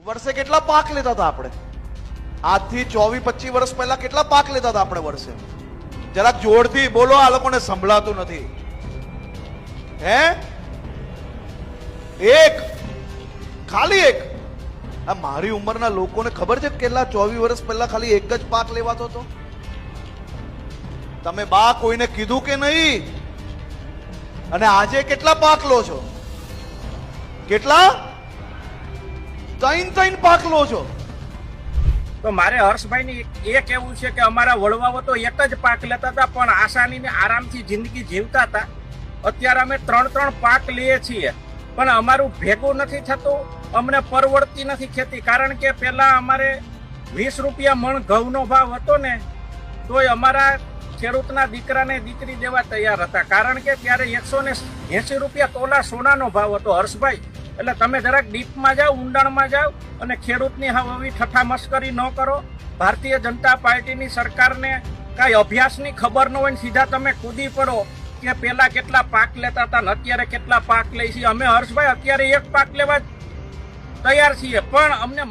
વર્ષે કેટલા પાક લેતા હતા આપણે? આજથી 24-25 વર્ષ પહેલા કેટલા પાક લેતા હતા આપણે વર્ષે? જરાક જોરથી બોલો, આ લોકોને સંભળાતું નથી. હે? એક, ખાલી એક. આ મારી ઉંમરના લોકોને ખબર છે કેટલા 24 વર્ષ પહેલા ખાલી એક જ પાક લેવાતો હતો? તમે બા કોઈને કીધું કે નહીં? અને આજે કેટલા પાક લો છો? કેટલા? 3 પાક લો છો. તો મારે હર્ષભાઈ એ કહેવું છે કે અમારા વડવાઓ તો એક જ પાક લેતા હતા, પણ આસાની ને આરામથી જિંદગી જીવતા હતા. અત્યારે અમે 3 પાક લઈએ છીએ, પણ અમારું ભેગું નથી થતું, અમને પરવડતી નથી ખેતી. કારણ કે પેલા અમારે 20 રૂપિયા મણ ઘઉંનો ભાવ હતો ને, તોય અમારા ખેડૂતના દીકરાને દીકરી દેવા તૈયાર હતા. કારણ કે ત્યારે 180 રૂપિયા તોલા સોનાનો ભાવ હતો. હર્ષભાઈ, એટલે તમે જરાક ડીપમાં જાઓ, ઊંડાણમાં જાઓ અને ખેડૂતની આવી ઠઠ્ઠા મસ્કરી ન કરો. ભારતીય જનતા પાર્ટીની સરકારને કાંઈ અભ્યાસની ખબર ન હોય ને સીધા તમે કૂદી પડો કે પેલા કેટલા પાક લેતા હતા ને અત્યારે કેટલા પાક લે છે. અમે હર્ષભાઈ અત્યારે એક પાક લેવા તૈયાર છીએ, પણ અમને